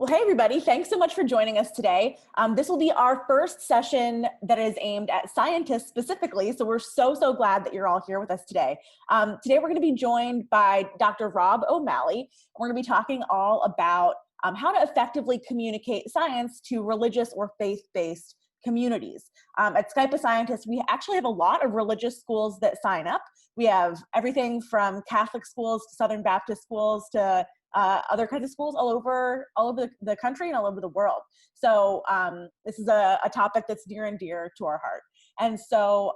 Well, hey, everybody. Thanks so much for joining us today. This will be our first session that is aimed at scientists specifically, so we're so glad that you're all here with us today. Today, we're going to be joined by Dr. Rob O'Malley. We're going to be talking all about how to effectively communicate science to religious or faith-based communities. At Skype a Scientist, we actually have a lot of religious schools that sign up. We have everything from Catholic schools to Southern Baptist schools to other kinds of schools all over the country and all over the world. So this is a topic that's near and dear to our heart. And so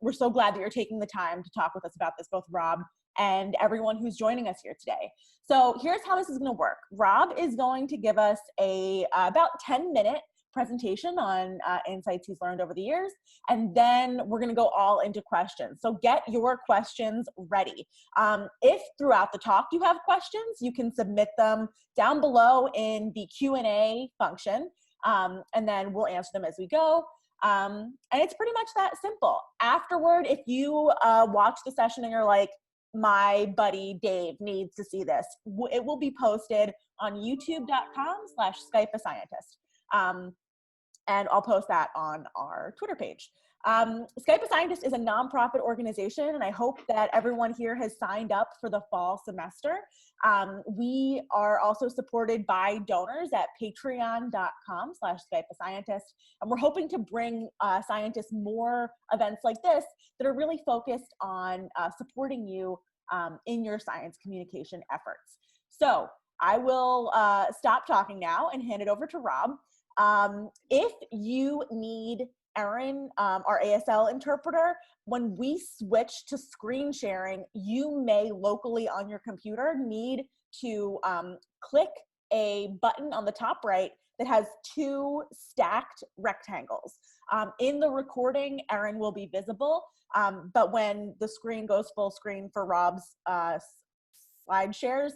we're so glad that you're taking the time to talk with us about this, both Rob and everyone who's joining us here today. So here's how this is going to work. Rob is going to give us a about 10-minute presentation on insights he's learned over the years, and then we're going to go all into questions. So get your questions ready. If throughout the talk you have questions, you can submit them down below in the Q&A function, and then we'll answer them as we go. And it's pretty much that simple. Afterward, if you watch the session and you're like, my buddy Dave needs to see this, it will be posted on youtube.com/SkypeAScientist. And I'll post that on our Twitter page. Skype a Scientist is a nonprofit organization, and I hope that everyone here has signed up for the fall semester. We are also supported by donors at patreon.com/SkypeAScientist, and we're hoping to bring scientists more events like this that are really focused on supporting you in your science communication efforts. So I will stop talking now and hand it over to Rob. If you need Erin, our ASL interpreter, when we switch to screen sharing, you may locally on your computer need to click a button on the top right that has two stacked rectangles. In the recording, Erin will be visible, but when the screen goes full screen for Rob's slide shares,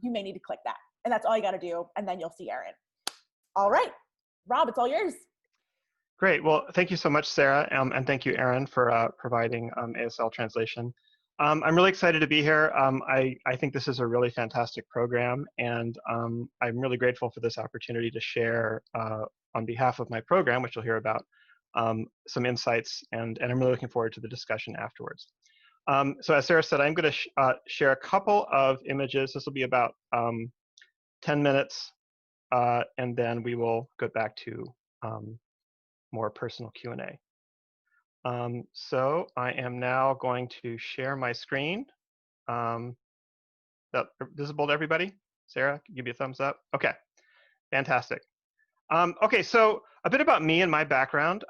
you may need to click that. And that's all you got to do, and then you'll see Erin. All right, Rob, it's all yours. Great. Well, thank you so much, Sarah, and thank you, Erin, for providing ASL translation. I'm really excited to be here. I think this is a really fantastic program, and I'm really grateful for this opportunity to share on behalf of my program, which you'll hear about, some insights, and I'm really looking forward to the discussion afterwards. So as Sarah said, I'm going to share a couple of images. This will be about 10 minutes. And then we will go back to more personal Q&A. So I am now going to share my screen. That visible to everybody? Sarah, give you a thumbs up. Okay, fantastic. Okay, so a bit about me and my background.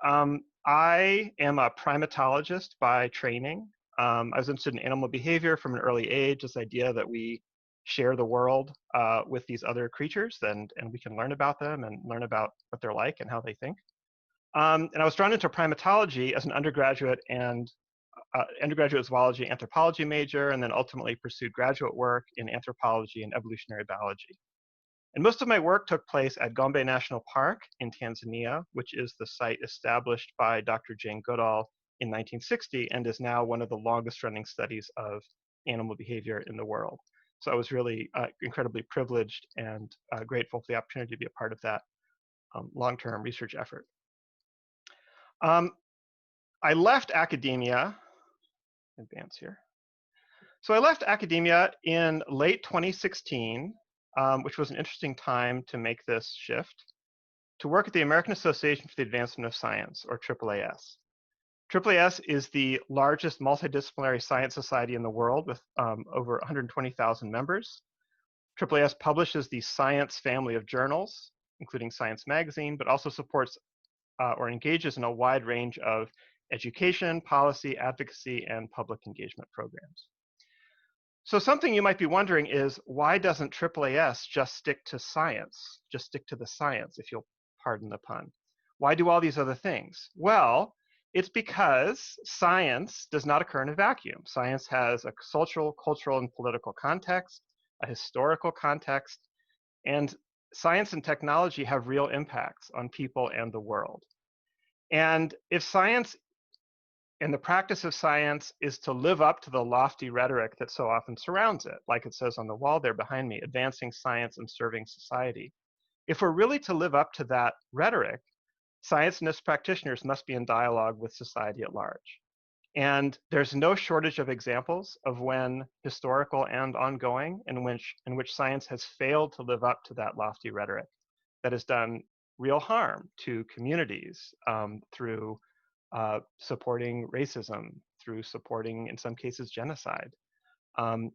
I am a primatologist by training. I was interested in animal behavior from an early age, this idea that we share the world with these other creatures, and we can learn about them and learn about what they're like and how they think. And I was drawn into primatology as an undergraduate and undergraduate zoology anthropology major, and then ultimately pursued graduate work in anthropology and evolutionary biology. And most of my work took place at Gombe National Park in Tanzania, which is the site established by Dr. Jane Goodall in 1960 and is now one of the longest running studies of animal behavior in the world. So I was really incredibly privileged and grateful for the opportunity to be a part of that long-term research effort. I left academia, advance here. So I left academia in late 2016, which was an interesting time to make this shift, to work at the American Association for the Advancement of Science, or AAAS. AAAS is the largest multidisciplinary science society in the world with over 120,000 members. AAAS publishes the Science family of journals, including Science Magazine, but also supports or engages in a wide range of education, policy, advocacy, and public engagement programs. So something you might be wondering is, why doesn't AAAS just stick to science, just stick to the science, if you'll pardon the pun? Why do all these other things? Well, it's because science does not occur in a vacuum. Science has a social, cultural, and political context, a historical context, and science and technology have real impacts on people and the world. And if science and the practice of science is to live up to the lofty rhetoric that so often surrounds it, like it says on the wall there behind me, advancing science and serving society, if we're really to live up to that rhetoric, science and its practitioners must be in dialogue with society at large. And there's no shortage of examples of when historical and ongoing in which science has failed to live up to that lofty rhetoric that has done real harm to communities through supporting racism, through supporting, in some cases, genocide. And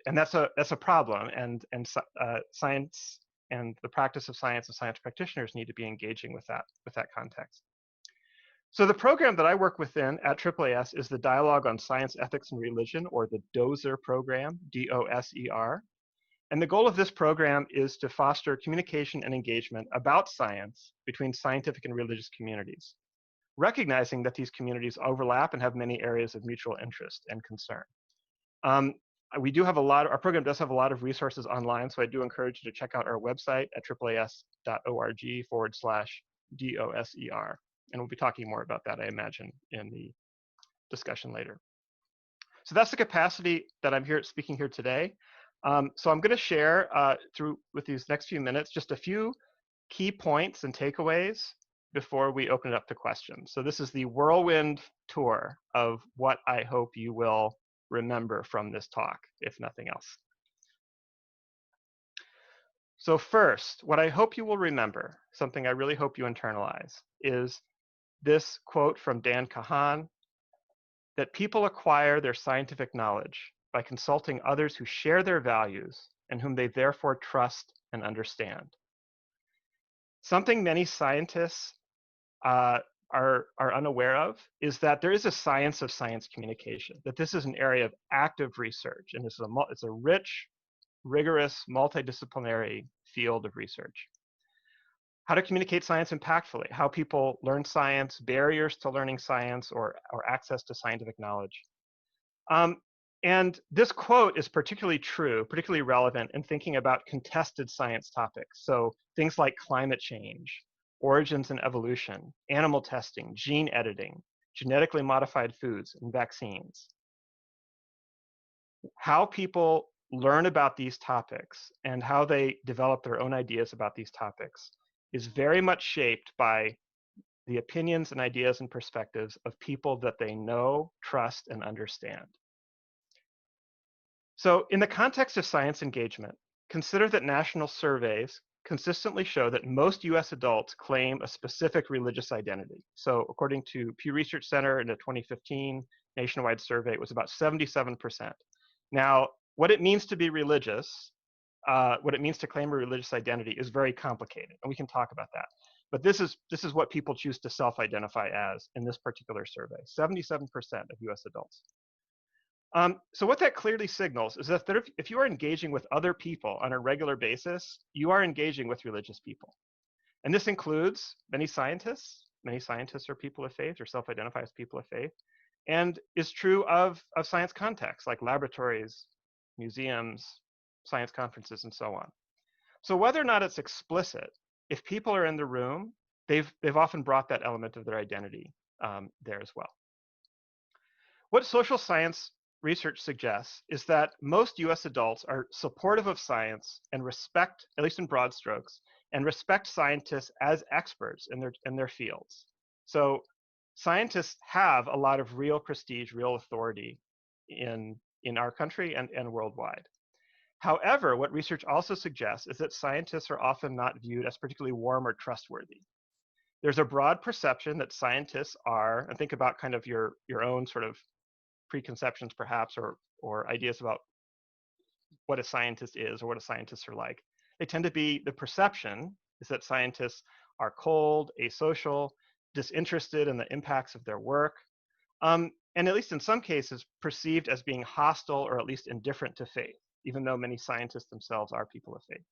that's a problem. And science and the practice of science and science practitioners need to be engaging with that context. So the program that I work within at AAAS is the Dialogue on Science, Ethics, and Religion, or the DOSER program, DOSER. And the goal of this program is to foster communication and engagement about science between scientific and religious communities, recognizing that these communities overlap and have many areas of mutual interest and concern. We do have our program does have a lot of resources online, so I do encourage you to check out our website at AAAS.org/DOSER. And we'll be talking more about that, I imagine, in the discussion later. So that's the capacity that I'm speaking here today. So I'm going to share with these next few minutes just a few key points and takeaways before we open it up to questions. So this is the whirlwind tour of what I hope you will remember from this talk, if nothing else. So first, what I hope you will remember, something I really hope you internalize, is this quote from Dan Kahan, that people acquire their scientific knowledge by consulting others who share their values and whom they therefore trust and understand. Something many scientists are unaware of is that there is a science of science communication, that this is an area of active research, and it's a rich, rigorous, multidisciplinary field of research. How to communicate science impactfully, how people learn science, barriers to learning science, or access to scientific knowledge. And this quote is particularly true, particularly relevant in thinking about contested science topics. So things like climate change, origins and evolution, animal testing, gene editing, genetically modified foods, and vaccines. How people learn about these topics and how they develop their own ideas about these topics is very much shaped by the opinions and ideas and perspectives of people that they know, trust, and understand. So in the context of science engagement, consider that national surveys consistently show that most US adults claim a specific religious identity. So according to Pew Research Center in a 2015 nationwide survey, it was about 77%. Now, what it means to be religious, what it means to claim a religious identity is very complicated, and we can talk about that. But this is what people choose to self-identify as in this particular survey, 77% of US adults. So what that clearly signals is that if you are engaging with other people on a regular basis, you are engaging with religious people. And this includes many scientists. Many scientists are people of faith or self-identify as people of faith, and is true of science contexts like laboratories, museums, science conferences, and so on. So whether or not it's explicit, if people are in the room, they've often brought that element of their identity there as well. What social science research suggests is that most US adults are supportive of science and respect, at least in broad strokes, and respect scientists as experts in their fields. So scientists have a lot of real prestige, real authority in our country and worldwide. However, what research also suggests is that scientists are often not viewed as particularly warm or trustworthy. There's a broad perception that scientists are, and think about kind of your own sort of preconceptions perhaps, or ideas about what a scientist is or what a scientist are like. They tend to be, the perception is that scientists are cold, asocial, disinterested in the impacts of their work, and at least in some cases perceived as being hostile or at least indifferent to faith, even though many scientists themselves are people of faith.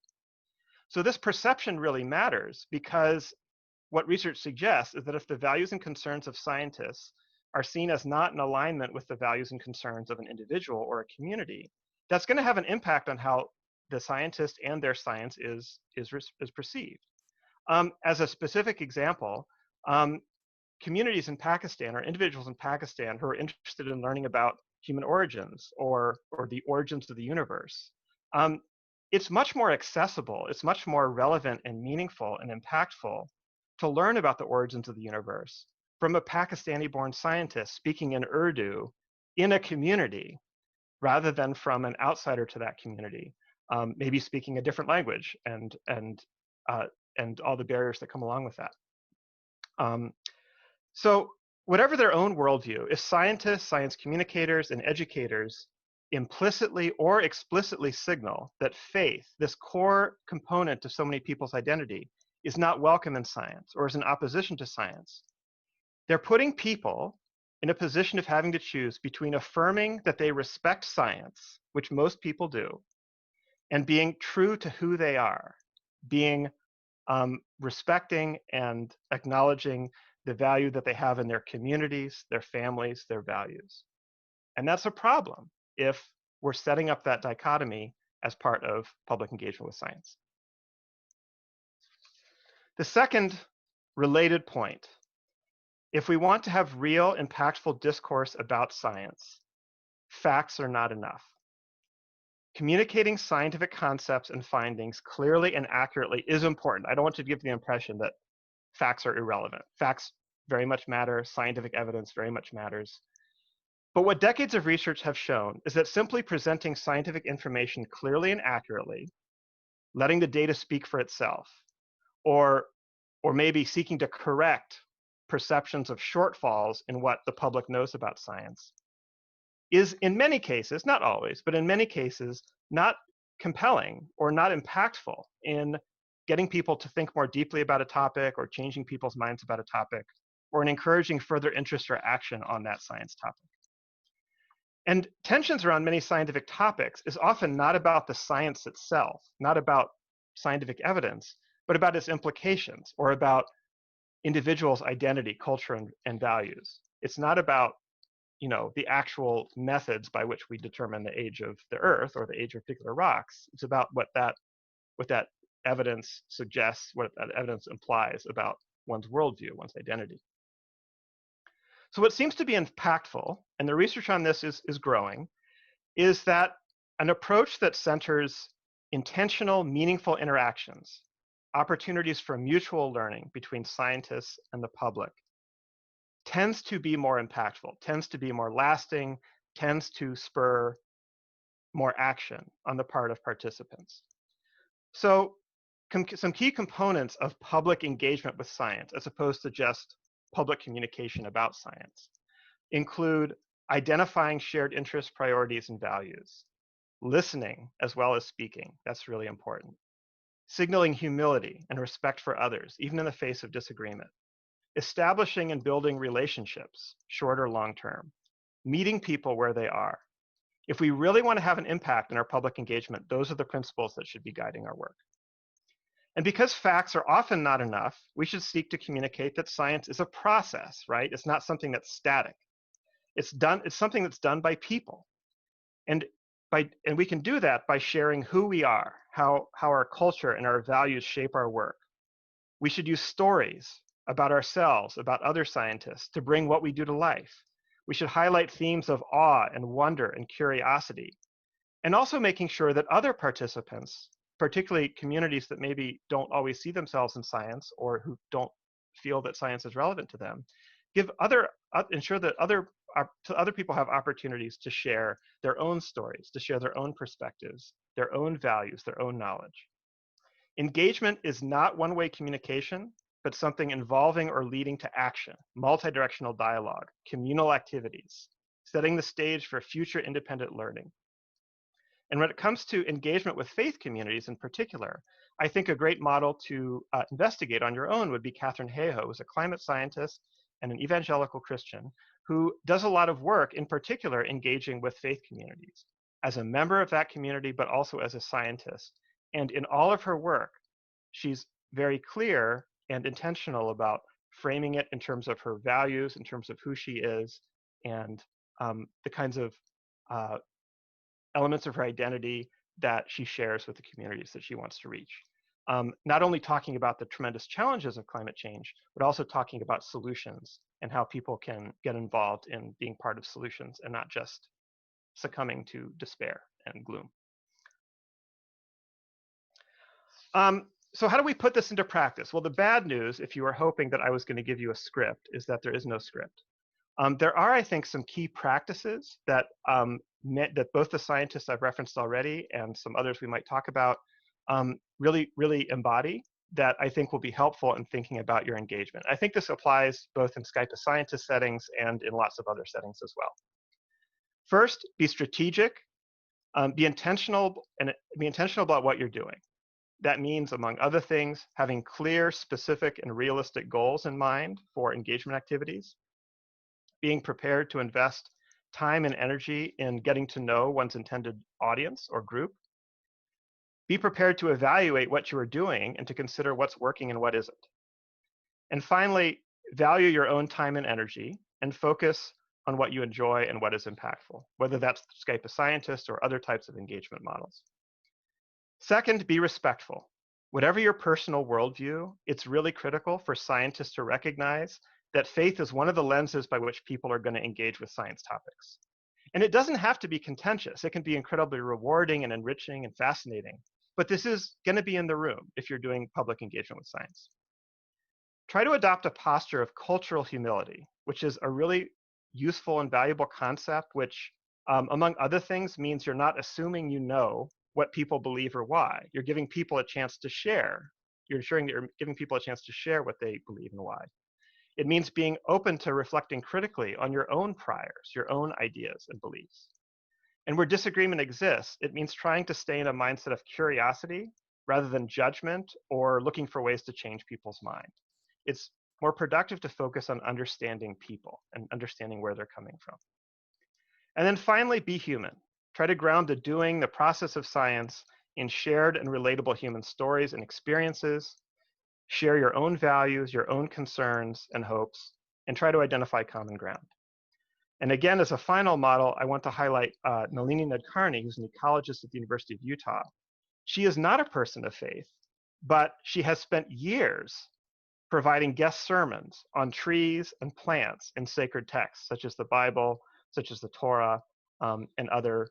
So this perception really matters because what research suggests is that if the values and concerns of scientists are seen as not in alignment with the values and concerns of an individual or a community, that's going to have an impact on how the scientist and their science is perceived. As a specific example, communities in Pakistan or individuals in Pakistan who are interested in learning about human origins or the origins of the universe, it's much more accessible, it's much more relevant and meaningful and impactful to learn about the origins of the universe from a Pakistani-born scientist speaking in Urdu in a community rather than from an outsider to that community, maybe speaking a different language uh, and all the barriers that come along with that. So whatever their own worldview, if scientists, science communicators, and educators implicitly or explicitly signal that faith, this core component of so many people's identity, is not welcome in science or is in opposition to science, they're putting people in a position of having to choose between affirming that they respect science, which most people do, and being true to who they are, being respecting and acknowledging the value that they have in their communities, their families, their values. And that's a problem if we're setting up that dichotomy as part of public engagement with science. The second related point, if we want to have real, impactful discourse about science, facts are not enough. Communicating scientific concepts and findings clearly and accurately is important. I don't want to give the impression that facts are irrelevant. Facts very much matter. Scientific evidence very much matters. But what decades of research have shown is that simply presenting scientific information clearly and accurately, letting the data speak for itself, or maybe seeking to correct perceptions of shortfalls in what the public knows about science, is in many cases, not always, but in many cases, not compelling or not impactful in getting people to think more deeply about a topic or changing people's minds about a topic or in encouraging further interest or action on that science topic. And tensions around many scientific topics is often not about the science itself, not about scientific evidence, but about its implications or about individuals' identity, culture, and values. It's not about the actual methods by which we determine the age of the Earth or the age of particular rocks. It's about what that evidence suggests, what that evidence implies about one's worldview, one's identity. So what seems to be impactful, and the research on this is growing, is that an approach that centers intentional, meaningful interactions, opportunities for mutual learning between scientists and the public, tends to be more impactful, tends to be more lasting, tends to spur more action on the part of participants. So some key components of public engagement with science, as opposed to just public communication about science, include identifying shared interests, priorities, and values, listening as well as speaking, that's really important, signaling humility and respect for others, even in the face of disagreement, establishing and building relationships, short or long term, meeting people where they are. If we really want to have an impact in our public engagement, those are the principles that should be guiding our work. And because facts are often not enough, we should seek to communicate that science is a process, right? It's not something that's static. It's something that's done by people. And we can do that by sharing who we are, how our culture and our values shape our work. We should use stories about ourselves, about other scientists, to bring what we do to life. We should highlight themes of awe and wonder and curiosity, and also making sure that other participants, particularly communities that maybe don't always see themselves in science or who don't feel that science is relevant to them, ensure that other people have opportunities to share their own stories, to share their own perspectives, their own values, their own knowledge. Engagement is not one-way communication, but something involving or leading to action, multi-directional dialogue, communal activities, setting the stage for future independent learning. And when it comes to engagement with faith communities in particular, I think a great model to investigate on your own would be Katherine Hayhoe, who's a climate scientist and an evangelical Christian who does a lot of work, in particular, engaging with faith communities as a member of that community, but also as a scientist. And in all of her work, she's very clear and intentional about framing it in terms of her values, in terms of who she is, and the kinds of elements of her identity that she shares with the communities that she wants to reach. Not only talking about the tremendous challenges of climate change, but also talking about solutions and how people can get involved in being part of solutions and not just succumbing to despair and gloom. So how do we put this into practice? Well, the bad news, if you were hoping that I was going to give you a script, is that there is no script. There are, I think, some key practices that that both the scientists I've referenced already and some others we might talk about really embody that I think will be helpful in thinking about your engagement. I think this applies both in Skype a Scientist settings and in lots of other settings as well. First, be strategic, be intentional, and be intentional about what you're doing. That means, among other things, having clear, specific, and realistic goals in mind for engagement activities, being prepared to invest time and energy in getting to know one's intended audience or group, be prepared to evaluate what you are doing and to consider what's working and what isn't. And finally, value your own time and energy and focus on what you enjoy and what is impactful, whether that's Skype a Scientist or other types of engagement models. Second, be respectful. Whatever your personal worldview, it's really critical for scientists to recognize that faith is one of the lenses by which people are going to engage with science topics. And it doesn't have to be contentious. It can be incredibly rewarding and enriching and fascinating. But this is going to be in the room if you're doing public engagement with science. Try to adopt a posture of cultural humility, which is a really useful and valuable concept, which, among other things, means you're not assuming you know what people believe or why. You're giving people a chance to share. You're ensuring that you're giving people a chance to share what they believe and why. It means being open to reflecting critically on your own priors, your own ideas and beliefs. And where disagreement exists, it means trying to stay in a mindset of curiosity rather than judgment or looking for ways to change people's mind. It's more productive to focus on understanding people and understanding where they're coming from. And then finally, be human. Try to ground the doing, the process of science in shared and relatable human stories and experiences. Share your own values, your own concerns and hopes, and try to identify common ground. And again, as a final model, I want to highlight Nalini Nadkarni, who's an ecologist at the University of Utah. She is not a person of faith, but she has spent years providing guest sermons on trees and plants in sacred texts, such as the Bible, such as the Torah, and other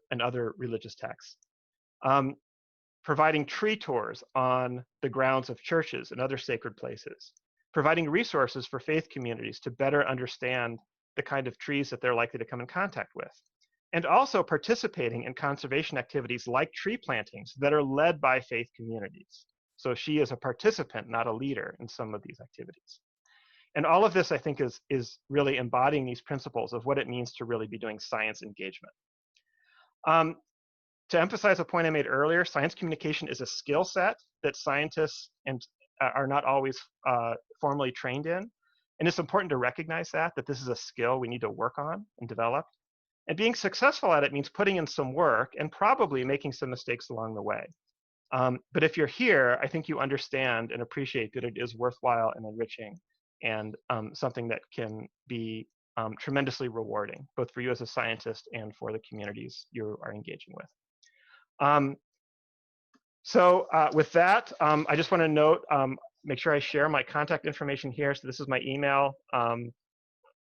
religious texts. Providing tree tours on the grounds of churches and other sacred places. Providing resources for faith communities to better understand the kind of trees that they're likely to come in contact with. And also participating in conservation activities like tree plantings that are led by faith communities. So she is a participant, not a leader in some of these activities. And all of this, I think, is really embodying these principles of what it means to really be doing science engagement. To emphasize a point I made earlier, science communication is a skill set that scientists are not always formally trained in. And it's important to recognize that this is a skill we need to work on and develop. And being successful at it means putting in some work and probably making some mistakes along the way. But if you're here, I think you understand and appreciate that it is worthwhile and enriching and something that can be tremendously rewarding, both for you as a scientist and for the communities you are engaging with. With that, I just want to note, make sure I share my contact information here. So this is my email. I'm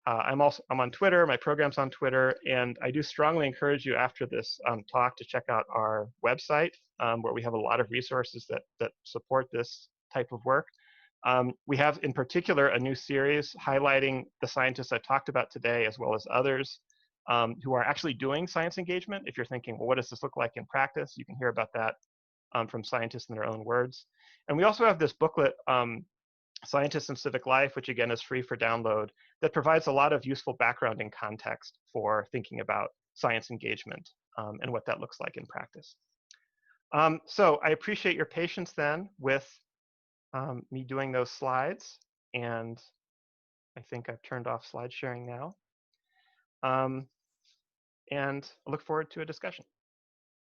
on Twitter, my program's on Twitter, and I do strongly encourage you after this talk to check out our website, where we have a lot of resources that support this type of work. We have, in particular, a new series highlighting the scientists I talked about today, as well as others who are actually doing science engagement. If you're thinking, well, what does this look like in practice? You can hear about that from scientists in their own words. And we also have this booklet, Scientists in Civic Life, which again is free for download, that provides a lot of useful background and context for thinking about science engagement and what that looks like in practice. So I appreciate your patience then with me doing those slides, and I think I've turned off slide sharing now. And I look forward to a discussion.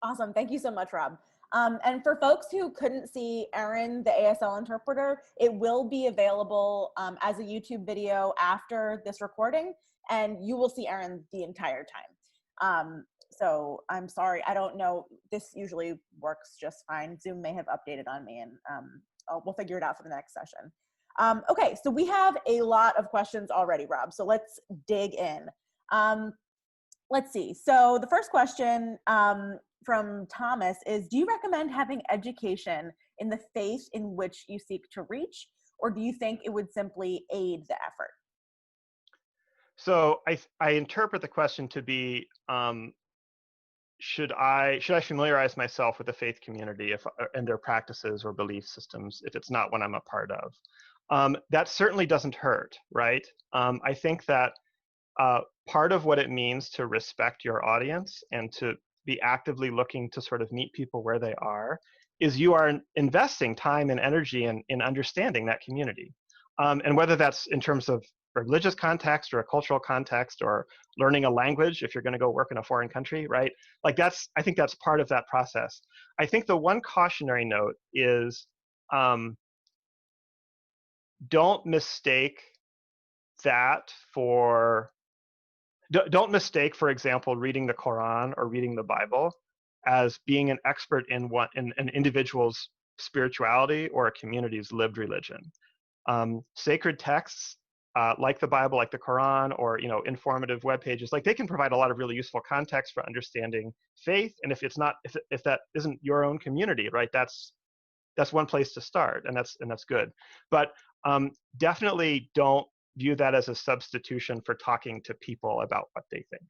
Awesome. Thank you so much, Rob. And for folks who couldn't see Erin, the ASL interpreter, it will be available as a YouTube video after this recording, and you will see Erin the entire time. So I'm sorry, I don't know. This usually works just fine. Zoom may have updated on me, and we'll figure it out for the next session. Okay, so we have a lot of questions already, Rob, so let's dig in. Let's see. So the first question from Thomas is, do you recommend having education in the faith in which you seek to reach? Or do you think it would simply aid the effort? So I interpret the question to be, should I familiarize myself with the faith community if and their practices or belief systems if it's not one I'm a part of? That certainly doesn't hurt, right? I think that part of what it means to respect your audience and to be actively looking to sort of meet people where they are is you are investing time and energy in understanding that community. And whether that's in terms of a religious context or a cultural context or learning a language if you're going to go work in a foreign country, right? Like I think that's part of that process. I think the one cautionary note is don't mistake that for don't mistake, for example, reading the Quran or reading the Bible as being an expert in an individual's spirituality or a community's lived religion. Sacred texts like the Bible, like the Quran, or informative web pages, like they can provide a lot of really useful context for understanding faith. And if that isn't your own community, right, that's one place to start, and that's good. But definitely don't view that as a substitution for talking to people about what they think.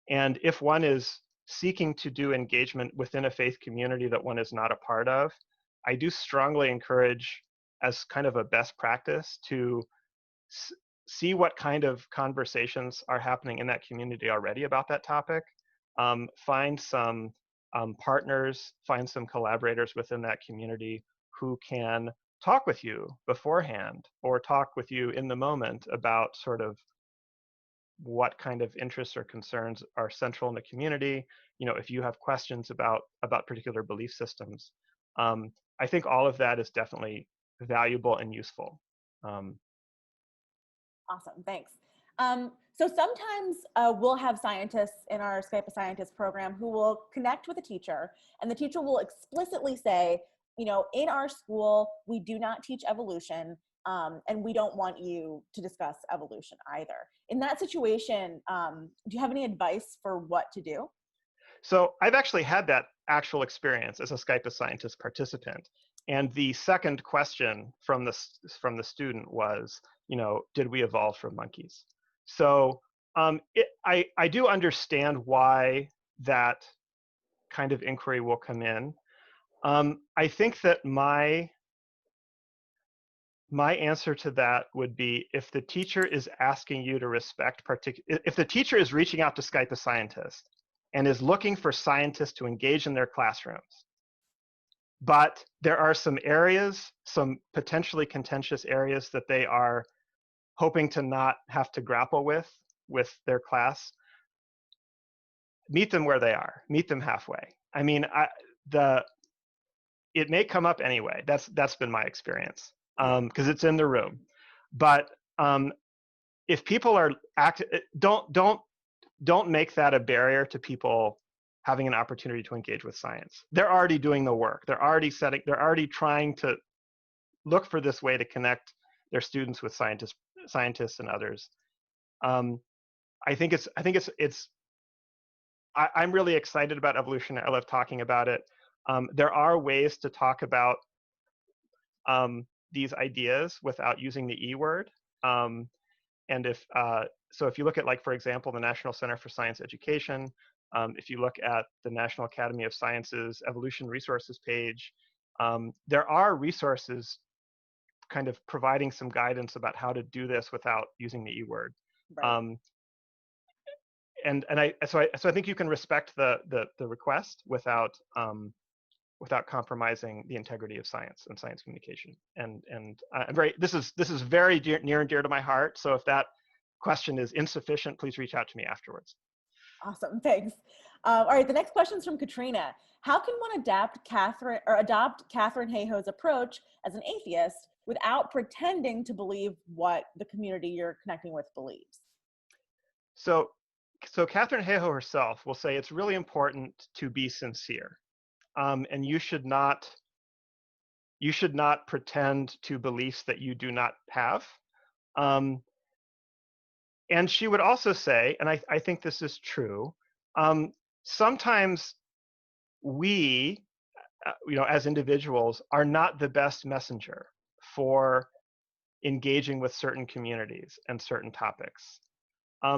And if one is seeking to do engagement within a faith community that one is not a part of, I do strongly encourage, as kind of a best practice, to see what kind of conversations are happening in that community already about that topic. Find some partners, find some collaborators within that community who can talk with you beforehand or talk with you in the moment about sort of what kind of interests or concerns are central in the community. If you have questions about particular belief systems, I think all of that is definitely valuable and useful. Awesome, thanks. So sometimes we'll have scientists in our Skype a Scientist program who will connect with a teacher, and the teacher will explicitly say, in our school, we do not teach evolution, and we don't want you to discuss evolution either. In that situation, do you have any advice for what to do? So I've actually had that actual experience as a Skype a Scientist participant. And the second question from the student was, did we evolve from monkeys? So I do understand why that kind of inquiry will come in. I think that my answer to that would be, if the teacher is asking you to respect if the teacher is reaching out to Skype a Scientist and is looking for scientists to engage in their classrooms, but there are some areas, some potentially contentious areas that they are hoping to not have to grapple with their class, meet them where they are, meet them halfway. I mean, it may come up anyway. That's been my experience, because it's in the room. But if people are don't make that a barrier to people having an opportunity to engage with science. They're already doing the work. They're already trying to look for this way to connect their students with scientists and others. I'm really excited about evolution. I love talking about it. There are ways to talk about these ideas without using the E word. And if you look at, like, for example, the National Center for Science Education, if you look at the National Academy of Sciences Evolution Resources page, there are resources kind of providing some guidance about how to do this without using the E word. Right. So I think you can respect the request without compromising the integrity of science and science communication. And this is very near and dear to my heart. So if that question is insufficient, please reach out to me afterwards. Awesome, thanks. All right, the next question is from Katrina. How can one adopt Katherine Hayhoe's approach as an atheist without pretending to believe what the community you're connecting with believes? So Katherine Hayhoe herself will say it's really important to be sincere, and you should not pretend to beliefs that you do not have. And she would also say, and I think this is true, sometimes we, as individuals, are not the best messenger for engaging with certain communities and certain topics,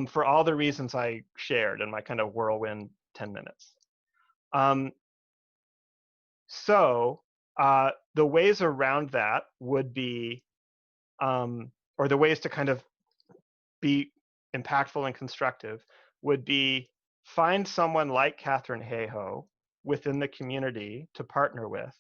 for all the reasons I shared in my kind of whirlwind 10 minutes. Um, so the ways around that would be, or the ways to kind of be impactful and constructive would be find someone like Katherine Hayhoe within the community to partner with.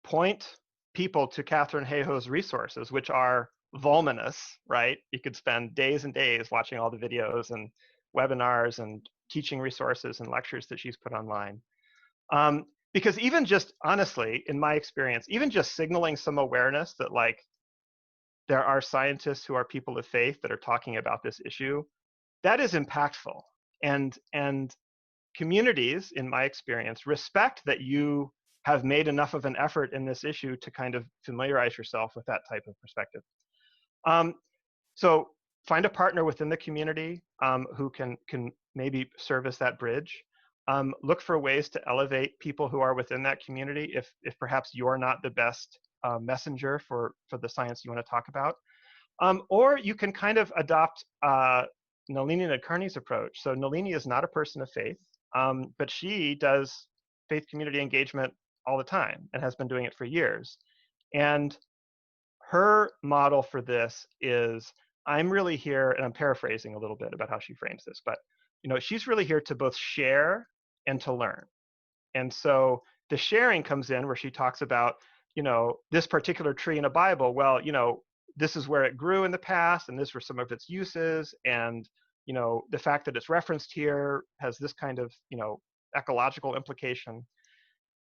Point people to Katherine Hayhoe's resources, which are voluminous, right? You could spend days and days watching all the videos and webinars and teaching resources and lectures that she's put online. Because even just, honestly, in my experience, even just signaling some awareness that like there are scientists who are people of faith that are talking about this issue, that is impactful. And communities, in my experience, respect that you have made enough of an effort in this issue to kind of familiarize yourself with that type of perspective. So find a partner within the community who can maybe serve as that bridge. Look for ways to elevate people who are within that community if perhaps you're not the best messenger for the science you want to talk about. Or you can kind of adopt Nalini Nadkarni's approach. So Nalini is not a person of faith, but she does faith community engagement all the time and has been doing it for years. And her model for this is, I'm really here, and I'm paraphrasing a little bit about how she frames this, but she's really here to both share and to learn. And so the sharing comes in where she talks about, this particular tree in a Bible. Well, this is where it grew in the past, and this were some of its uses, and the fact that it's referenced here has this kind of ecological implication.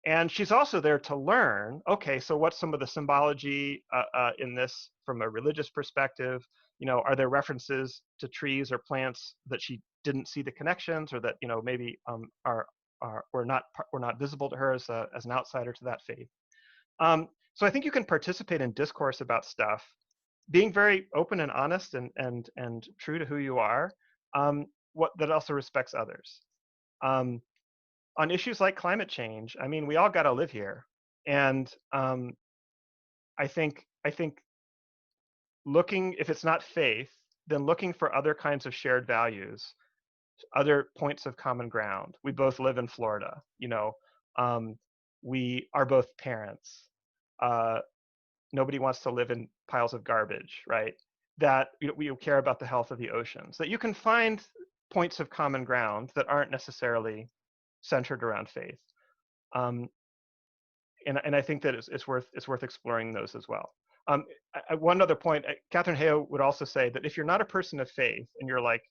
And she's also there to learn, okay, so what's some of the symbology in this from a religious perspective? Are there references to trees or plants that she didn't see the connections, or that maybe were not visible to her as an outsider to that faith? So I think you can participate in discourse about stuff, being very open and honest and true to who you are, that also respects others. On issues like climate change, I mean, we all got to live here, and I think looking, if it's not faith, then looking for other kinds of shared values, other points of common ground. We both live in Florida, we are both parents. Nobody wants to live in piles of garbage, right? That we care about the health of the oceans. That you can find points of common ground that aren't necessarily centered around faith. And I think that it's worth exploring those as well. One other point, Katherine Hayhoe would also say that if you're not a person of faith and you're like,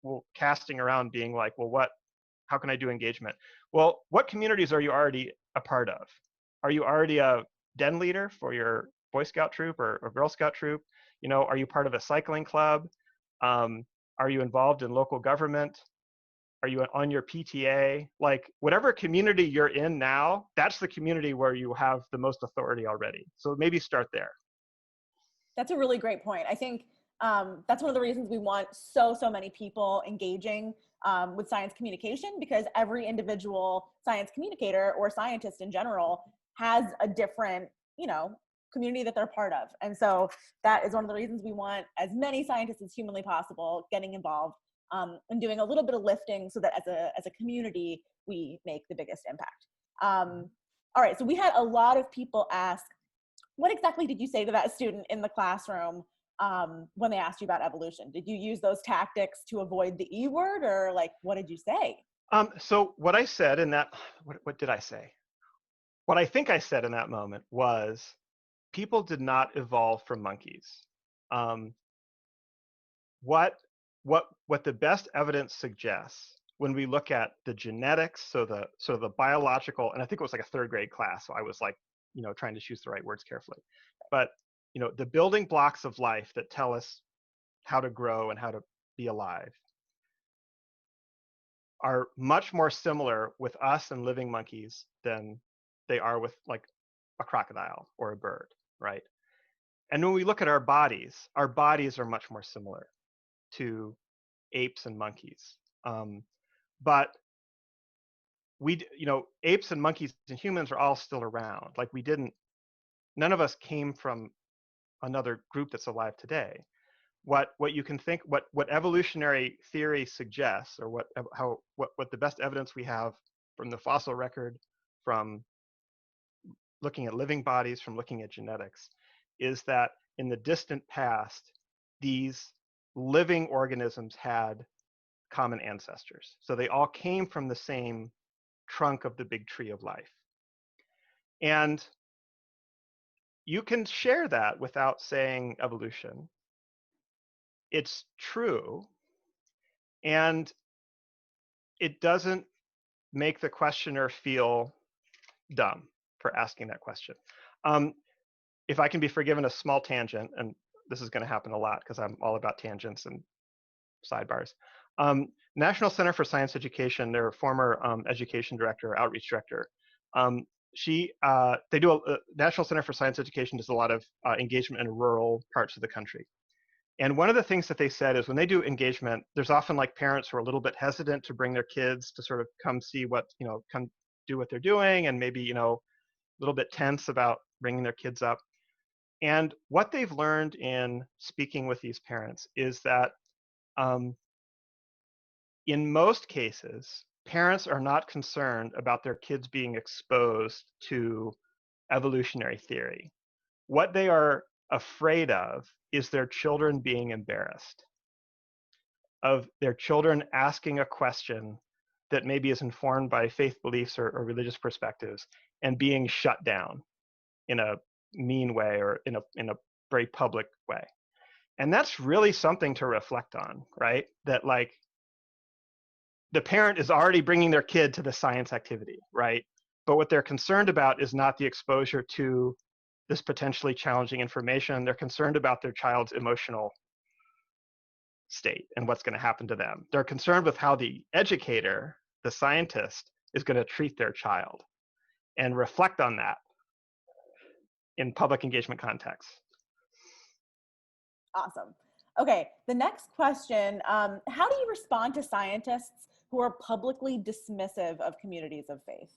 well, casting around being like, well, how can I do engagement? Well, what communities are you already a part of? Are you already a den leader for your Boy Scout troop or Girl Scout troop? Are you part of a cycling club? Are you involved in local government? Are you on your PTA? Like whatever community you're in now, that's the community where you have the most authority already. So maybe start there. That's a really great point. I think that's one of the reasons we want so many people engaging with science communication, because every individual science communicator or scientist in general has a different, community that they're part of. And so that is one of the reasons we want as many scientists as humanly possible getting involved and doing a little bit of lifting so that as a community, we make the biggest impact. All right, so we had a lot of people ask, what exactly did you say to that student in the classroom when they asked you about evolution? Did you use those tactics to avoid the E word, or like, what did you say? So what I said in that, what did I say? What I think I said in that moment was, people did not evolve from monkeys. What the best evidence suggests when we look at the genetics, so the biological, and I think it was like a third grade class, so I was like, trying to choose the right words carefully, but the building blocks of life that tell us how to grow and how to be alive are much more similar with us and living monkeys than they are with like a crocodile or a bird, right? And when we look at our bodies are much more similar to apes and monkeys. But apes and monkeys and humans are all still around. Like none of us came from another group that's alive today. What you can think, what evolutionary theory suggests, or what the best evidence we have from the fossil record, from looking at living bodies, from looking at genetics, is that in the distant past, these living organisms had common ancestors. So they all came from the same trunk of the big tree of life. And you can share that without saying evolution. It's true. And it doesn't make the questioner feel dumb for asking that question. If I can be forgiven a small tangent, and this is going to happen a lot because I'm all about tangents and sidebars. National Center for Science Education, their former education director, outreach director, National Center for Science Education does a lot of engagement in rural parts of the country. And one of the things that they said is when they do engagement, there's often like parents who are a little bit hesitant to bring their kids to sort of come see come do what they're doing, and maybe, a little bit tense about bringing their kids up. And what they've learned in speaking with these parents is that in most cases, parents are not concerned about their kids being exposed to evolutionary theory. What they are afraid of is their children being embarrassed, of their children asking a question that maybe is informed by faith beliefs or religious perspectives and being shut down in a mean way or in a very public way. And that's really something to reflect on, right? That like the parent is already bringing their kid to the science activity, right? But what they're concerned about is not the exposure to this potentially challenging information. They're concerned about their child's emotional state and what's going to happen to them. They're concerned with how the educator, the scientist, is going to treat their child and reflect on that in public engagement contexts. Awesome. Okay, the next question, how do you respond to scientists who are publicly dismissive of communities of faith?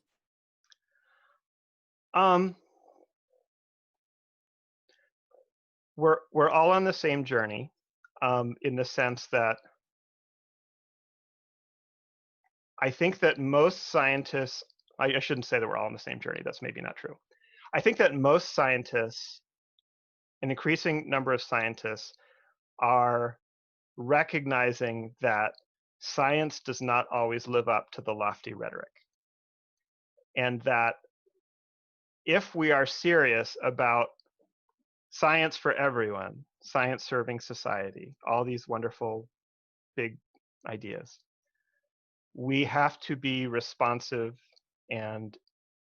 We're all on the same journey, in the sense that I think that most scientists, I shouldn't say that we're all on the same journey, that's maybe not true. I think that most scientists, an increasing number of scientists, are recognizing that science does not always live up to the lofty rhetoric. And that if we are serious about science for everyone, science serving society, all these wonderful big ideas, we have to be responsive and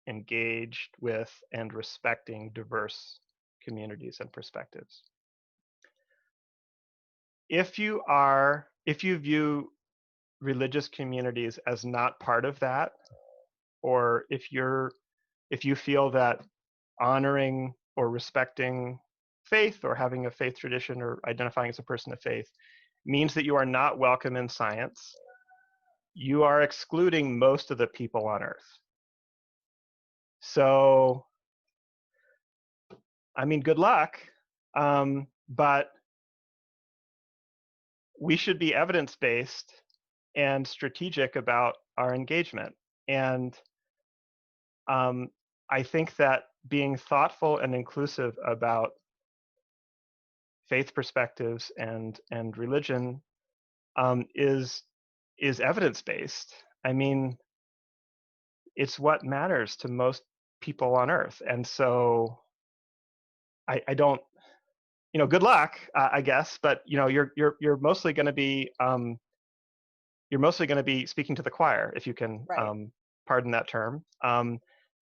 engaged with and respecting diverse communities and perspectives. If you view religious communities as not part of that, or if you feel that honoring or respecting faith or having a faith tradition or identifying as a person of faith means that you are not welcome in science, you are excluding most of the people on Earth. So, I mean, good luck, but we should be evidence-based and strategic about our engagement. And I think that being thoughtful and inclusive about faith perspectives and religion is evidence-based. I mean, it's what matters to most people on Earth. And so I don't, good luck, I guess, but you're mostly going to be speaking to the choir, if you can pardon that term.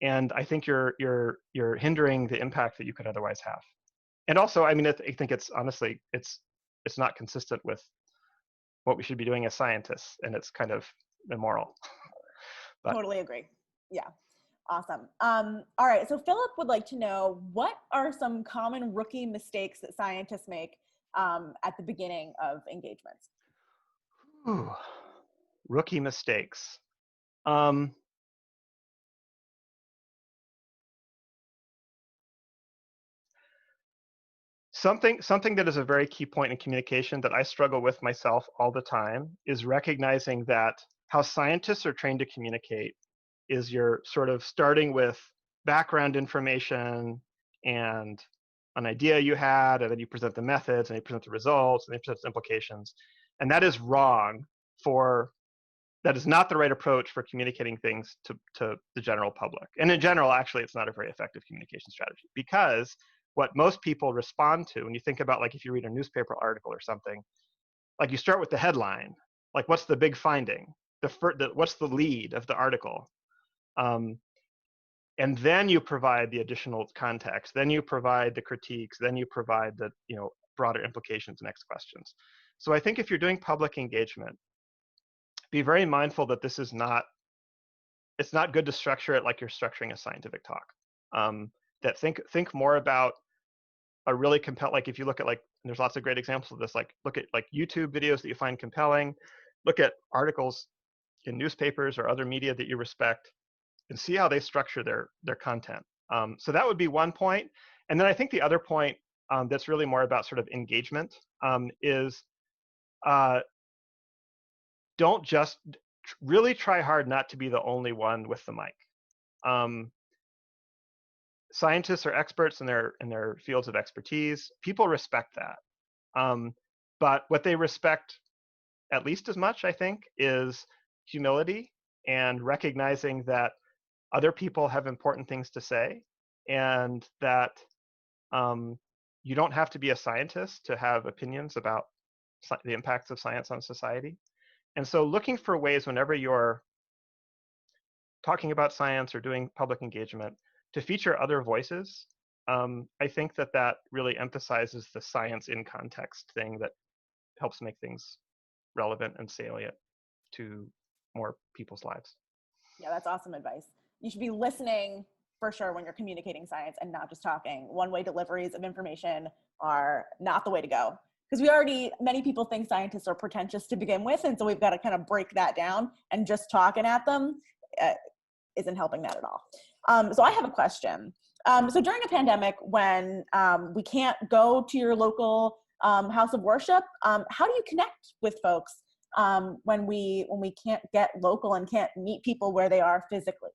And I think you're hindering the impact that you could otherwise have. And also, I mean, I think it's honestly, it's not consistent with what we should be doing as scientists, and it's kind of immoral. But, totally agree. Yeah. Awesome. All right. So Philip would like to know, what are some common rookie mistakes that scientists make at the beginning of engagements? Rookie mistakes. Something that is a very key point in communication that I struggle with myself all the time is recognizing that how scientists are trained to communicate is you're sort of starting with background information and an idea you had, and then you present the methods, and you present the results, and you present the implications. And that is wrong for, that is not the right approach for communicating things to the general public. And in general, actually, it's not a very effective communication strategy, because what most people respond to, when you think about, like, if you read a newspaper article or something, like, you start with the headline, like, what's the big finding? What's the lead of the article? Um, and then you provide the additional context, then you provide the critiques, then you provide the, broader implications, next questions. So I think if you're doing public engagement, be very mindful that this is not, it's not good to structure it like you're structuring a scientific talk. That think more about a really compelling, like, if you look at, like, there's lots of great examples of this, like, look at, like, YouTube videos that you find compelling, look at articles in newspapers or other media that you respect, and see how they structure their content. So that would be one point. And then I think the other point, that's really more about sort of engagement, is don't just really try hard not to be the only one with the mic. Scientists are experts in their fields of expertise. People respect that. But what they respect at least as much, I think, is humility and recognizing that other people have important things to say, and that you don't have to be a scientist to have opinions about the impacts of science on society. And so looking for ways whenever you're talking about science or doing public engagement to feature other voices, I think that really emphasizes the science in context thing that helps make things relevant and salient to more people's lives. Yeah, that's awesome advice. You should be listening for sure when you're communicating science and not just talking. One-way deliveries of information are not the way to go, because many people think scientists are pretentious to begin with, and so we've got to kind of break that down, and just talking at them isn't helping that at all. So I have a question. So during a pandemic, when we can't go to your local house of worship, how do you connect with folks when we can't get local and can't meet people where they are physically?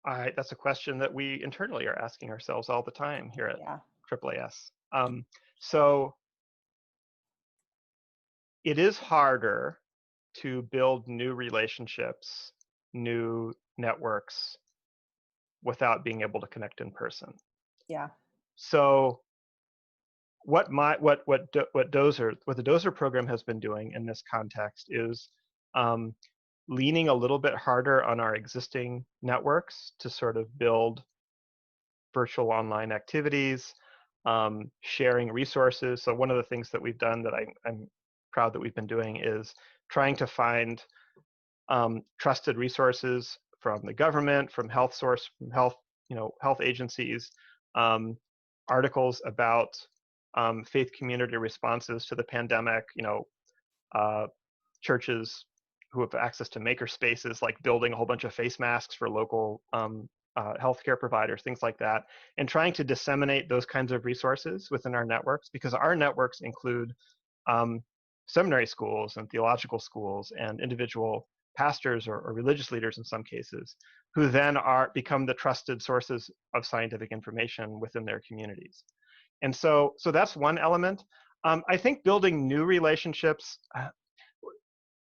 That's a question that we internally are asking ourselves all the time here at AAAS. So it is harder to build new relationships, new networks, without being able to connect in person. Yeah. So what the Dozer program has been doing in this context is leaning a little bit harder on our existing networks to sort of build virtual online activities, sharing resources. So one of the things that we've done that I'm proud that we've been doing is trying to find trusted resources from the government, from health agencies, articles about faith community responses to the pandemic, churches who have access to maker spaces, like building a whole bunch of face masks for local healthcare providers, things like that, and trying to disseminate those kinds of resources within our networks, because our networks include seminary schools and theological schools and individual pastors or religious leaders in some cases, who then become the trusted sources of scientific information within their communities. And so that's one element. I think building new relationships,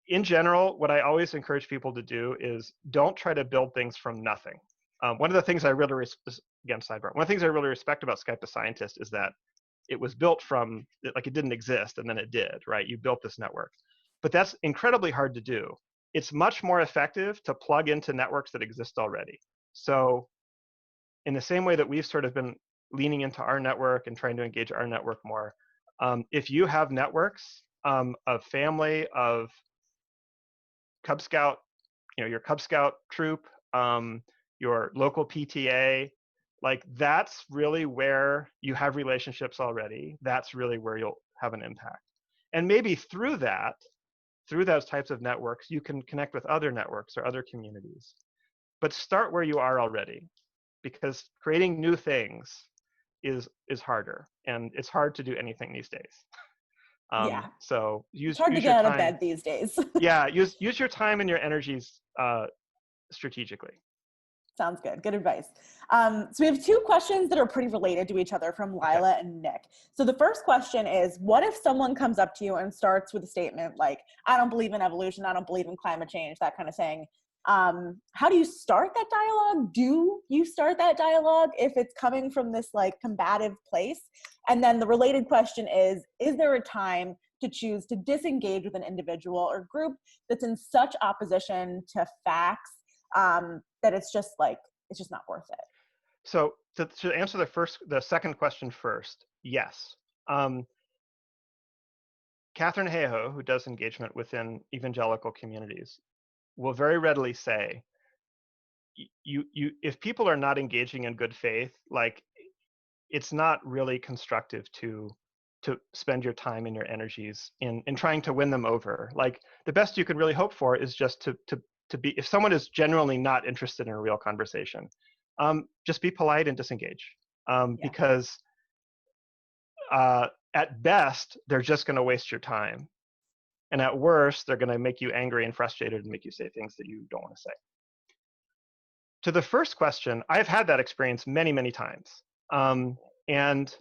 in general, what I always encourage people to do is don't try to build things from nothing. One of the things I really respect about Skype a Scientist is that it was built from, like, it didn't exist and then it did, right? You built this network. But that's incredibly hard to do. It's much more effective to plug into networks that exist already. So in the same way that we've sort of been leaning into our network and trying to engage our network more, if you have networks of family, of Cub Scout, your Cub Scout troop, your local PTA, like, that's really where you have relationships already. That's really where you'll have an impact. And maybe through those types of networks, you can connect with other networks or other communities. But start where you are already, because creating new things is harder, and it's hard to do anything these days. Yeah. So It's use hard to your get out of time. bed these days. Yeah, use your time and your energies strategically. Sounds good. Good advice. So we have two questions that are pretty related to each other from Okay. Lila and Nick. So the first question is, what if someone comes up to you and starts with a statement like, I don't believe in evolution, I don't believe in climate change, that kind of thing. How do you start that dialogue? Do you start that dialogue if it's coming from this like combative place? And then the related question is there a time to choose to disengage with an individual or group that's in such opposition to facts that it's just not worth it? So to answer the second question first, yes. Catherine Hayhoe, who does engagement within evangelical communities, will very readily say, if people are not engaging in good faith, like, it's not really constructive to spend your time and your energies in trying to win them over. Like, the best you can really hope for is just to be, if someone is genuinely not interested in a real conversation, just be polite and disengage. Because at best, they're just going to waste your time. And at worst, they're going to make you angry and frustrated and make you say things that you don't want to say. To the first question, I've had that experience many, many times. And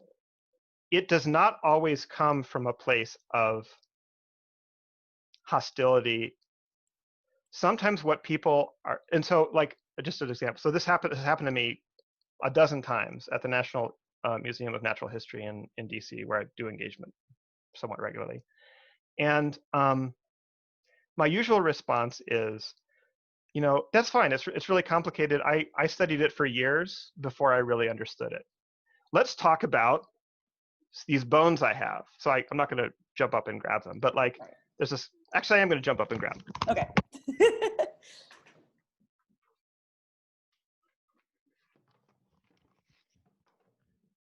it does not always come from a place of hostility. Sometimes what people are, and so, like, just an example. So this has happened to me a dozen times at the National Museum of Natural History in DC, where I do engagement somewhat regularly. And my usual response is, that's fine. It's really complicated. I studied it for years before I really understood it. Let's talk about these bones I have. So I'm not going to jump up and grab them, but like, there's this, actually I am going to jump up and grab them. Okay.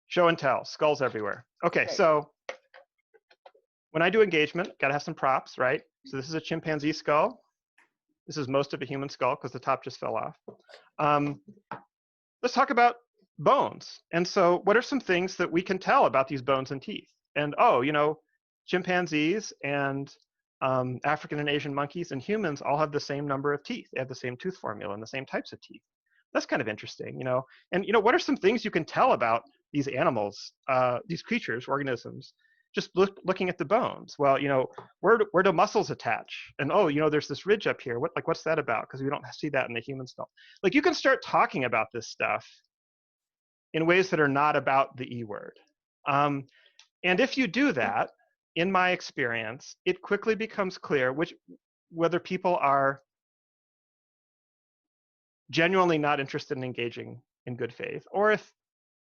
Show and tell, skulls everywhere. Okay, Great. so when I do engagement, got to have some props, right? So this is a chimpanzee skull. This is most of a human skull because the top just fell off. Let's talk about bones. And so what are some things that we can tell about these bones and teeth? And chimpanzees and African and Asian monkeys and humans all have the same number of teeth. They have the same tooth formula and the same types of teeth. That's kind of interesting, And what are some things you can tell about these animals, these creatures, organisms, just looking at the bones? Well, where do muscles attach? And there's this ridge up here. What's that about? Because we don't see that in the human skull. Like, you can start talking about this stuff in ways that are not about the E word. And if you do that, in my experience, it quickly becomes clear whether people are genuinely not interested in engaging in good faith, or if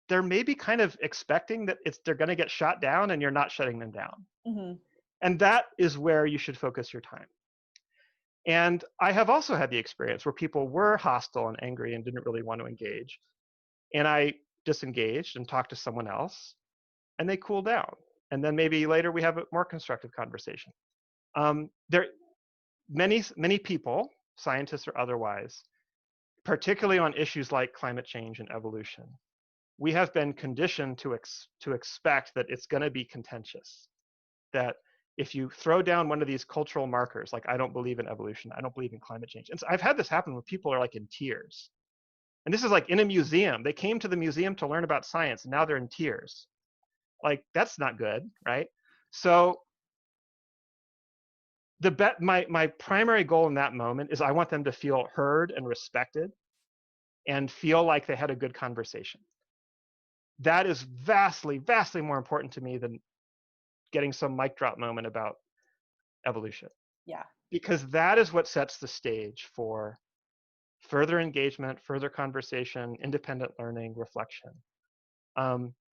they're maybe kind of expecting that they're going to get shot down and you're not shutting them down. Mm-hmm. And that is where you should focus your time. And I have also had the experience where people were hostile and angry and didn't really want to engage. And I disengaged and talked to someone else, and they cooled down. And then maybe later we have a more constructive conversation. Many people, scientists or otherwise, particularly on issues like climate change and evolution, we have been conditioned to expect that it's going to be contentious. That if you throw down one of these cultural markers, like, I don't believe in evolution, I don't believe in climate change. And so I've had this happen when people are like in tears. And this is like in a museum. They came to the museum to learn about science, and now they're in tears. Like, that's not good, right? So my primary goal in that moment is I want them to feel heard and respected and feel like they had a good conversation. That is vastly, vastly more important to me than getting some mic drop moment about evolution. Yeah. Because that is what sets the stage for further engagement, further conversation, independent learning, reflection.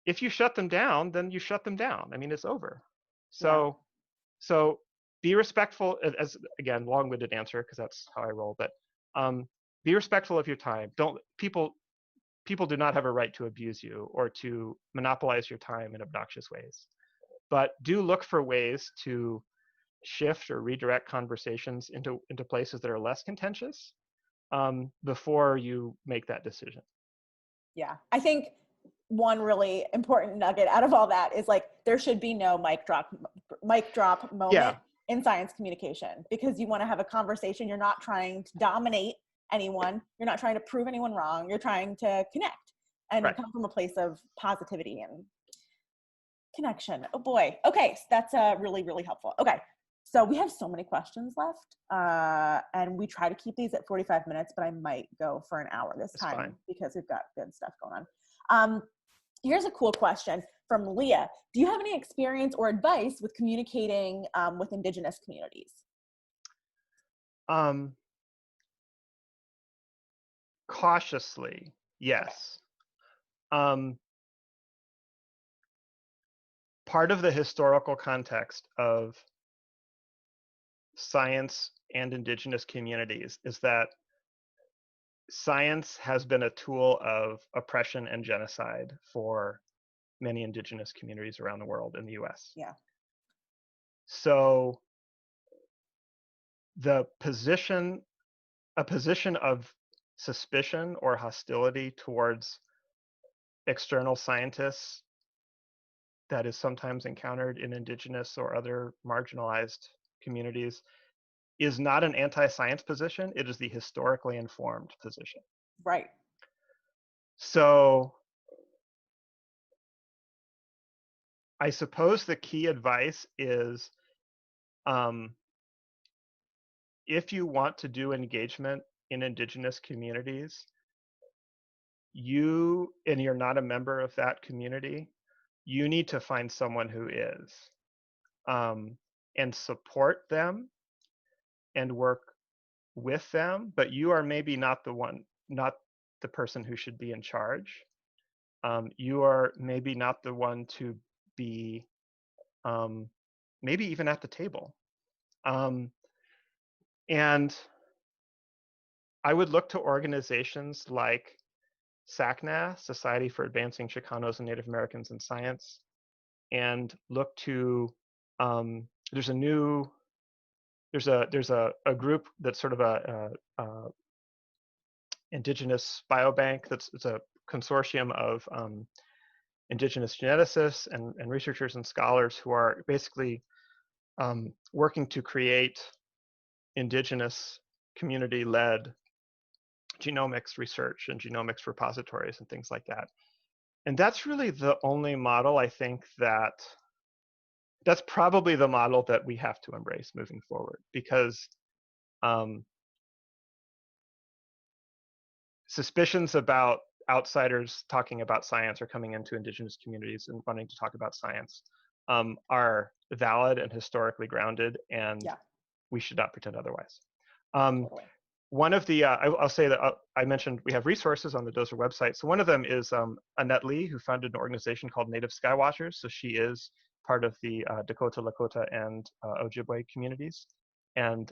If you shut them down, then you shut them down. I mean, it's over. So be respectful, as again, long-winded answer, because that's how I roll, but be respectful of your time. People do not have a right to abuse you or to monopolize your time in obnoxious ways. But do look for ways to shift or redirect conversations into places that are less contentious before you make that decision. Yeah, I think one really important nugget out of all that is like, there should be no mic drop moment Yeah, in science communication, because you want to have a conversation. You're not trying to dominate anyone. You're not trying to prove anyone wrong. You're trying to connect and right. come from a place of positivity and connection. Oh boy. Okay. So that's really, really helpful. Okay. So we have so many questions left, and we try to keep these at 45 minutes, but I might go for an hour this That's time fine. because we've got good stuff going on. Here's a cool question from Leah. Do you have any experience or advice with communicating with Indigenous communities? Um, Cautiously, Okay. yes. Um, Part of the historical context of science and Indigenous communities is that science has been a tool of oppression and genocide for many Indigenous communities around the world in the US. Yeah. So the position, a position of suspicion or hostility towards external scientists that is sometimes encountered in Indigenous or other marginalized communities is not an anti-science position. It is the historically informed position. Right. So I suppose the key advice is, um, if you want to do engagement in Indigenous communities, and you're not a member of that community, you need to find someone who is, um, and support them and work with them, but you are maybe not the person who should be in charge. You are maybe not the one to be, um, maybe even at the table. Um, and I would look to organizations like SACNA, Society for Advancing Chicanos and Native Americans in Science, and look to, there's a group that's sort of a indigenous biobank. It's a consortium of indigenous geneticists and researchers and scholars who are basically working to create indigenous community-led genomics research and genomics repositories and things like that. And that's really the only model, I think, that's probably the model that we have to embrace moving forward, because um, suspicions about outsiders talking about science or coming into indigenous communities and wanting to talk about science are valid and historically grounded, and Yeah. we should not pretend otherwise. Um, Totally. One of the, I'll say that I mentioned we have resources on the DOSER website. So one of them is Annette Lee, who founded an organization called Native Skywatchers. So she is part of the Dakota, Lakota, and Ojibwe communities. And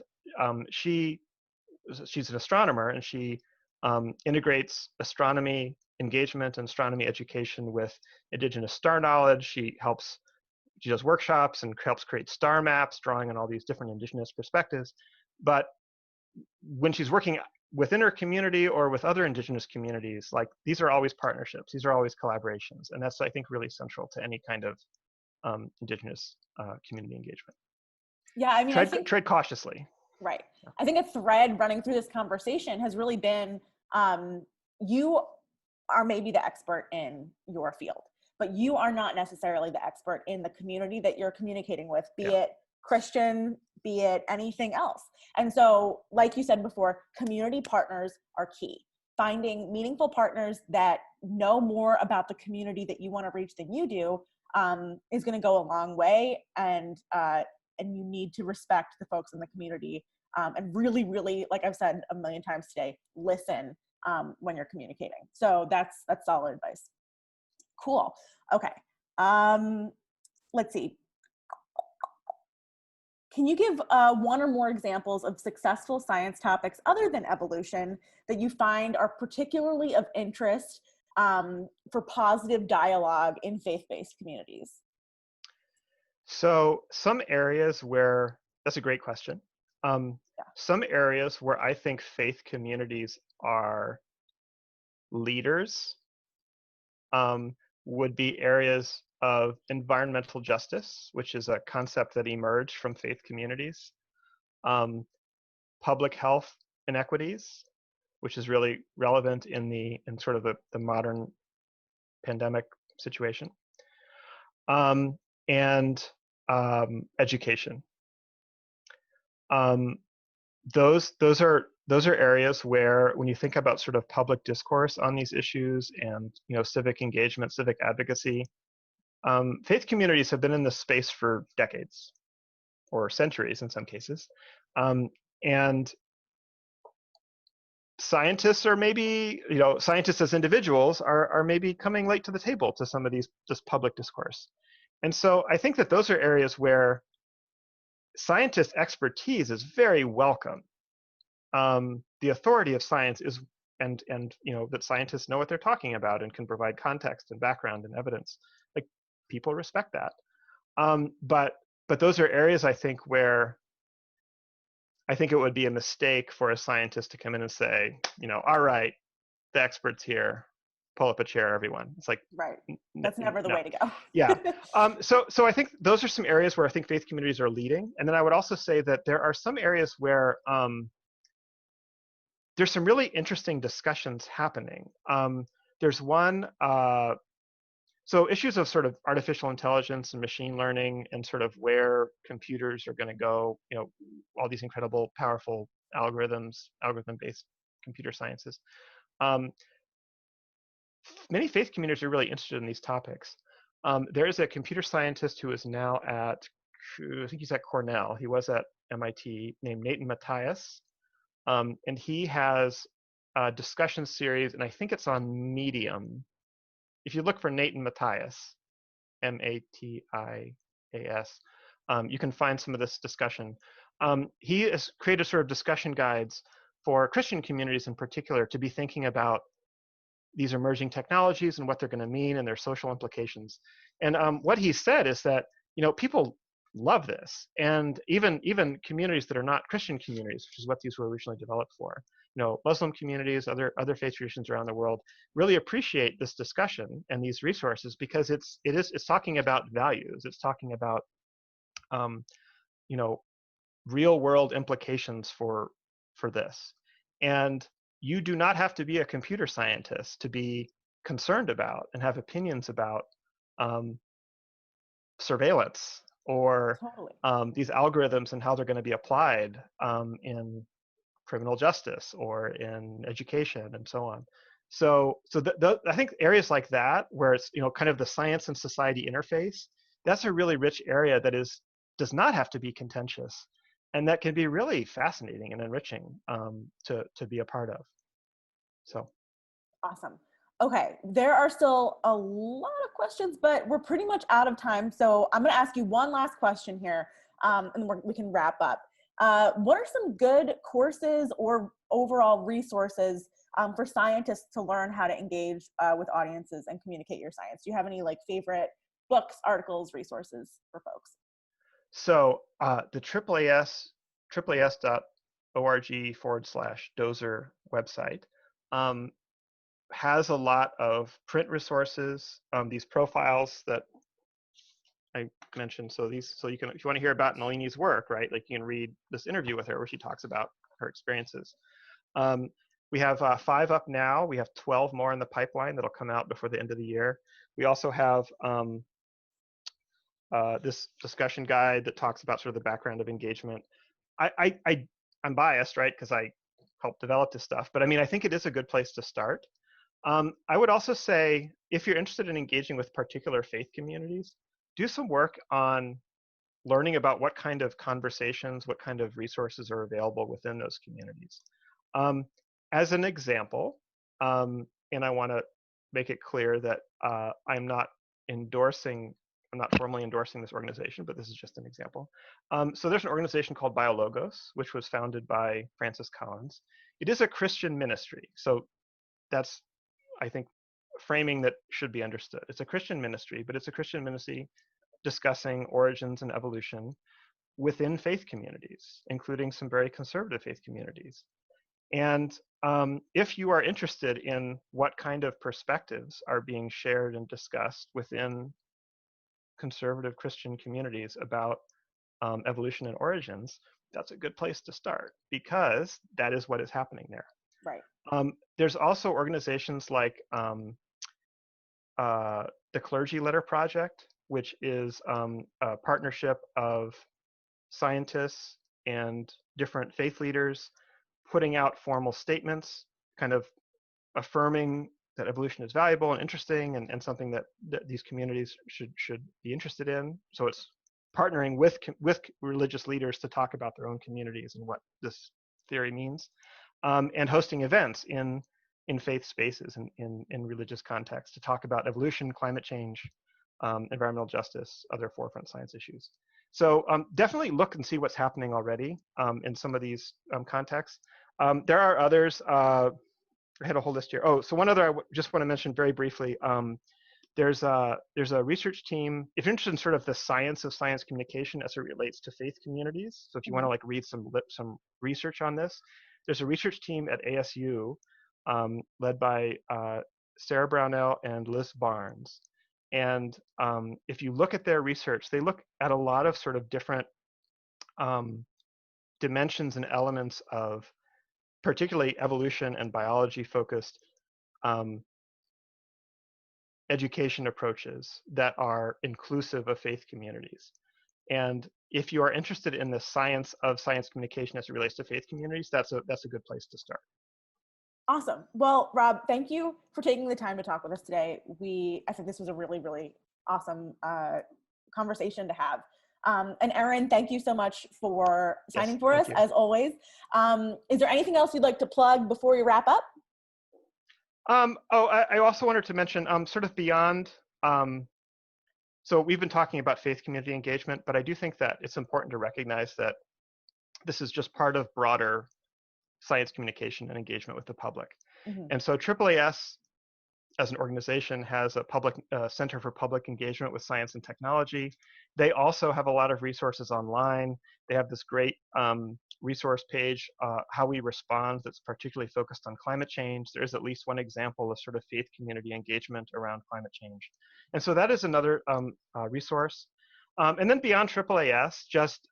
she's an astronomer, and she integrates astronomy engagement and astronomy education with indigenous star knowledge. She does workshops and helps create star maps, drawing on all these different indigenous perspectives. But when she's working within her community or with other indigenous communities, like, these are always partnerships, these are always collaborations, and that's, I think, really central to any kind of indigenous community engagement. Yeah. I mean, I think, Tread cautiously. right. I think a thread running through this conversation has really been, you are maybe the expert in your field, but you are not necessarily the expert in the community that you're communicating with, be Yeah. it Christian, be it anything else. And so, like you said before, community partners are key. Finding meaningful partners that know more about the community that you want to reach than you do is going to go a long way. And you need to respect the folks in the community, and really, really, like I've said a million times today, listen when you're communicating. So that's solid advice. Cool. Okay. Let's see. Can you give one or more examples of successful science topics other than evolution that you find are particularly of interest for positive dialogue in faith-based communities? So some areas where, that's a great question. Yeah. Some areas where I think faith communities are leaders, would be areas of environmental justice, which is a concept that emerged from faith communities, um, public health inequities, which is really relevant in sort of the modern pandemic situation, um, and education. Um, those are areas where, when you think about sort of public discourse on these issues and civic engagement, civic advocacy, faith communities have been in this space for decades or centuries in some cases, and scientists are maybe, scientists as individuals are maybe coming late to the table to some of this public discourse. And so I think that those are areas where scientist expertise is very welcome. The authority of science is, and that scientists know what they're talking about and can provide context and background and evidence. Like, people respect that. But those are areas, I think, where I think it would be a mistake for a scientist to come in and say, all right, the experts here, pull up a chair, everyone. It's like, right. That's never the no. way to go. Yeah. So I think those are some areas where I think faith communities are leading. And then I would also say that there are some areas where there's some really interesting discussions happening. There's one, so issues of sort of artificial intelligence and machine learning and sort of where computers are going to go, all these incredible, powerful algorithm-based computer sciences. Many faith communities are really interested in these topics. There is a computer scientist who is now at, I think he's at Cornell. He was at MIT, named Nathan Matthias. And he has a discussion series, and I think it's on Medium. If you look for Nathan Matthias, Matias, you can find some of this discussion. He has created sort of discussion guides for Christian communities in particular to be thinking about these emerging technologies and what they're going to mean and their social implications. And what he said is that, people love this, and even communities that are not Christian communities, which is what these were originally developed for, Muslim communities, other faith traditions around the world, really appreciate this discussion and these resources, because it's talking about values. It's talking about real world implications for this. And you do not have to be a computer scientist to be concerned about and have opinions about surveillance or Totally. these algorithms and how they're going to be applied in criminal justice or in education and so on. So I think areas like that, where it's kind of the science and society interface, that's a really rich area that does not have to be contentious, and that can be really fascinating and enriching to be a part of. So. Awesome. Okay, there are still a lot of questions, but we're pretty much out of time. So I'm going to ask you one last question here, and we can wrap up. What are some good courses or overall resources for scientists to learn how to engage with audiences and communicate your science? Do you have any favorite books, articles, resources for folks? So the AAAS.org/Dozer website has a lot of print resources, these profiles that I mentioned. So you can, if you want to hear about Nalini's work, right, like you can read this interview with her where she talks about her experiences. We have 5 up now. We have 12 more in the pipeline that'll come out before the end of the year. We also have this discussion guide that talks about sort of the background of engagement. I'm biased, right, because I helped develop this stuff, but I mean, I think it is a good place to start. I would also say, if you're interested in engaging with particular faith communities, do some work on learning about what kind of conversations, what kind of resources are available within those communities. As an example, and I want to make it clear that I'm not formally endorsing this organization, but this is just an example. So there's an organization called BioLogos, which was founded by Francis Collins. It is a Christian ministry. So that's, I think, framing that should be understood. It's a Christian ministry, but it's a Christian ministry discussing origins and evolution within faith communities, including some very conservative faith communities. And if you are interested in what kind of perspectives are being shared and discussed within conservative Christian communities about evolution and origins, that's a good place to start because that is what is happening there. Right. There's also organizations like the Clergy Letter Project, which is a partnership of scientists and different faith leaders putting out formal statements, kind of affirming that evolution is valuable and interesting and something that these communities should be interested in. So it's partnering with religious leaders to talk about their own communities and what this theory means, and hosting events in faith spaces and in religious contexts to talk about evolution, climate change, environmental justice, other forefront science issues. So definitely look and see what's happening already in some of these contexts. There are others. I had a whole list here. Oh, so one other I just want to mention very briefly. There's a research team. If you're interested in sort of the science of science communication as it relates to faith communities, so if you want to like read some research on this, there's a research team at ASU led by Sarah Brownell and Liz Barnes. And if you look at their research, they look at a lot of sort of different dimensions and elements of particularly evolution and biology focused education approaches that are inclusive of faith communities. And if you are interested in the science of science communication as it relates to faith communities, that's a good place to start. Awesome. Well, Rob, thank you for taking the time to talk with us today. I think this was a really, really awesome conversation to have. And Erin, thank you so much for signing for us, as always. Is there anything else you'd like to plug before you wrap up? I also wanted to mention sort of beyond, so we've been talking about faith community engagement, but I do think that it's important to recognize that this is just part of broader science communication and engagement with the public. Mm-hmm. And so AAAS as an organization has a public Center for Public Engagement with Science and Technology. They also have a lot of resources online. They have this great resource page, How We Respond, that's particularly focused on climate change. There is at least one example of sort of faith community engagement around climate change. And so that is another resource. And then beyond AAAS, just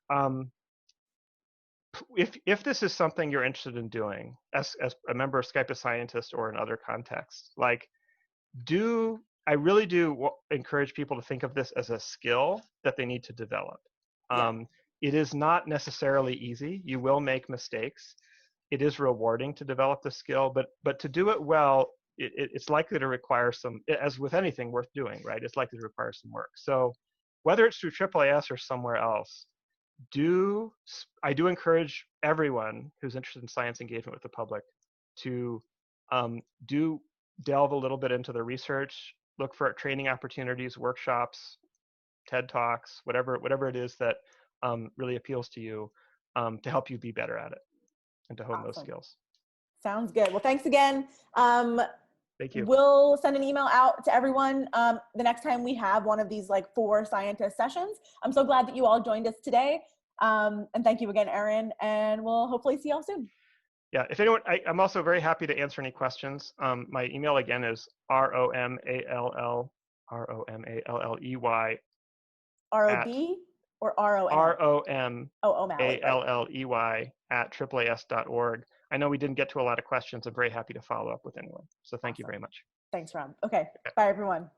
if this is something you're interested in doing as a member of Skype a Scientist or in other contexts, like I really do encourage people to think of this as a skill that they need to develop. Yeah. It is not necessarily easy. You will make mistakes. It is rewarding to develop the skill, but to do it well, it's likely to require some, as with anything worth doing, right? It's likely to require some work. So whether it's through AAAS or somewhere else, I do encourage everyone who's interested in science engagement with the public to delve a little bit into the research, look for training opportunities, workshops, TED Talks, whatever it is that really appeals to you, to help you be better at it and to hone those skills. Sounds good. Well, thanks again. Thank you. We'll send an email out to everyone the next time we have one of these like 4 scientist sessions. I'm so glad that you all joined us today. And thank you again, Erin, and we'll hopefully see y'all soon. Yeah, if anyone, I'm also very happy to answer any questions. My email again is romalley. R-O-B or R-O-M? R-O-M-A-L-L-E-Y at AAAS.org. I know we didn't get to a lot of questions. I'm very happy to follow up with anyone. So thank you very much. Thanks, Rob. Okay. Bye, everyone.